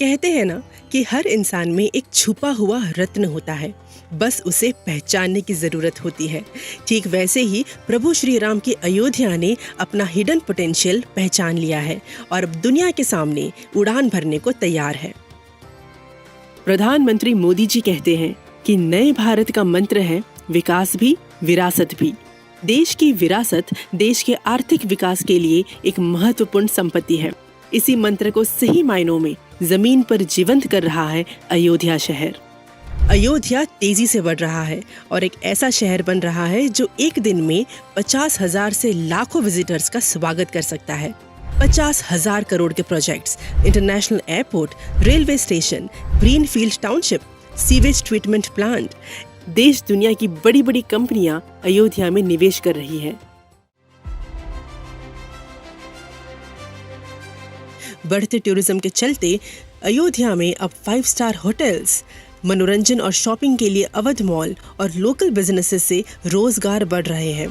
कहते हैं ना कि हर इंसान में एक छुपा हुआ रत्न होता है, बस उसे पहचानने की जरूरत होती है। ठीक वैसे ही प्रभु श्री राम की अयोध्या ने अपना हिडन पोटेंशियल पहचान लिया है और अब दुनिया के सामने उड़ान भरने को तैयार है। प्रधानमंत्री मोदी जी कहते हैं कि नए भारत का मंत्र है विकास भी विरासत भी। देश की विरासत देश के आर्थिक विकास के लिए एक महत्वपूर्ण संपत्ति है। इसी मंत्र को सही मायनों में जमीन पर जीवंत कर रहा है अयोध्या शहर। अयोध्या तेजी से बढ़ रहा है और एक ऐसा शहर बन रहा है जो एक दिन में 50,000 से लाखों विजिटर्स का स्वागत कर सकता है। 50,000 करोड़ के projects, international airport, railway station, greenfield township, sewage treatment plant, देश दुनिया की बड़ी बड़ी कंपनियां अयोध्या में निवेश कर रही हैं। बढ़ते टूरिज्म के चलते अयोध्या में अब 5 स्टार होटल्स, मनोरंजन और शॉपिंग के लिए अवध मॉल और लोकल बिजनेसेस से रोजगार बढ़ रहे हैं।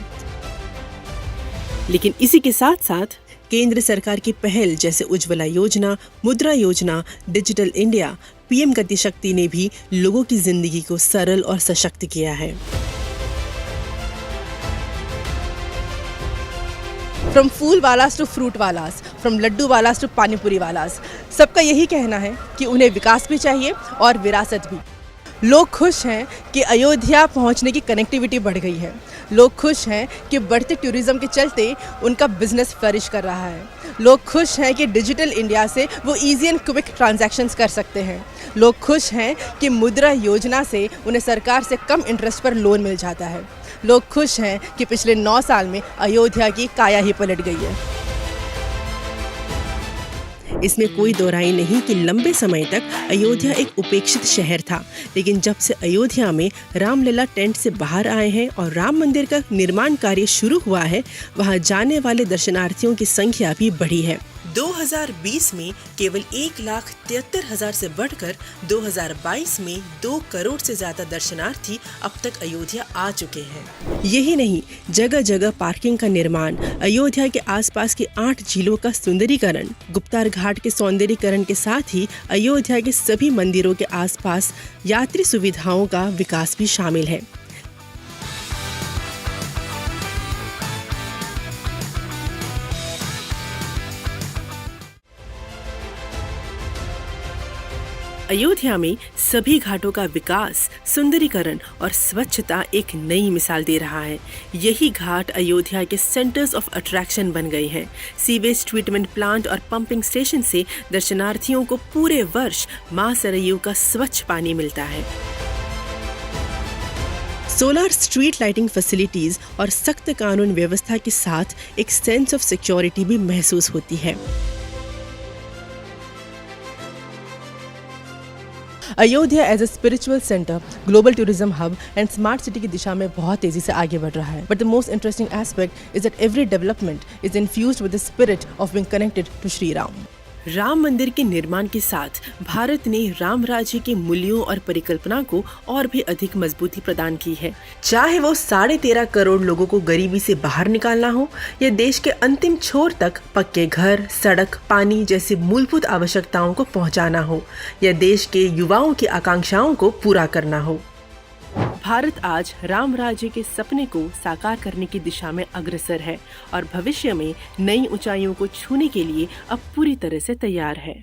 लेकिन इसी के साथ साथ केंद्र सरकार की पहल जैसे उज्ज्वला योजना, मुद्रा योजना, डिजिटल इंडिया, पीएम गति शक्ति ने भी लोगों की जिंदगी को सरल और सशक्त किया है। From phool wallahs to fruit wallahs, from laddoo wallahs to panipuri wallahs, सबका यही कहना है कि उन्हें विकास भी चाहिए और विरासत भी। लोग खुश हैं कि अयोध्या पहुंचने की कनेक्टिविटी बढ़ गई है। लोग खुश हैं कि बढ़ते टूरिज्म के चलते उनका बिजनेस फ्लरिश कर रहा है। लोग खुश हैं कि डिजिटल इंडिया से वो इजी एंड क्विक ट्रांजैक्शंस कर सकते हैं। लोग खुश हैं कि मुद्रा योजना से उन्हें सरकार से कम इंटरेस्ट पर लोन मिल जाता है। लोग खुश हैं कि पिछले 9 साल में अयोध्या की काया ही पलट गई है। इसमें कोई दोहराई नहीं कि लंबे समय तक अयोध्या एक उपेक्षित शहर था, लेकिन जब से अयोध्या में रामलला टेंट से बाहर आए हैं और राम मंदिर का निर्माण कार्य शुरू हुआ है, वहां जाने वाले दर्शनार्थियों की संख्या भी बढ़ी है। 2020 में केवल 1,73,000 से बढ़कर 2022 में 2 करोड़ से ज्यादा दर्शनार्थी अब तक अयोध्या आ चुके हैं। यही नहीं, जगह जगह पार्किंग का निर्माण, अयोध्या के आसपास के 8 झीलों का सुंदरीकरण, गुप्तार घाट के सौंदर्यीकरण के साथ ही अयोध्या के सभी मंदिरों के आसपास यात्री सुविधाओं का विकास भी शामिल है। अयोध्या में सभी घाटों का विकास, सुंदरीकरण और स्वच्छता एक नई मिसाल दे रहा है। यही घाट अयोध्या के सेंटर्स ऑफ अट्रैक्शन बन गए हैं। सीवेज ट्रीटमेंट प्लांट और पंपिंग स्टेशन से दर्शनार्थियों को पूरे वर्ष मां सरयू का स्वच्छ पानी मिलता है। सोलर स्ट्रीट लाइटिंग फैसिलिटीज और सख्त कानून व्यवस्था के साथ एक सेंस ऑफ सिक्योरिटी भी महसूस होती है। Ayodhya as a spiritual centre, global tourism hub and smart city की दिशा में बहुत तेजी से आगे बढ़ रहा है। But the most interesting aspect is that every development is infused with the spirit of being connected to Shri Ram. Ram Mandir के निर्माण के साथ भारत ने राम राज्य के मूल्यों और परिकल्पना को और भी अधिक मजबूती प्रदान की है। चाहे वो 13.5 करोड़ लोगों को गरीबी से बाहर निकालना हो या देश के अंतिम छोर तक पक्के घर, सड़क, पानी जैसी मूलभूत आवश्यकताओं को पहुंचाना हो या देश के युवाओं की आकांक्षाओं को पूरा करना हो, भारत आज राम राज्य के सपने को साकार करने की दिशा में अग्रसर है और भविष्य में नई ऊंचाइयों को छूने के लिए अब पूरी तरह से तैयार है।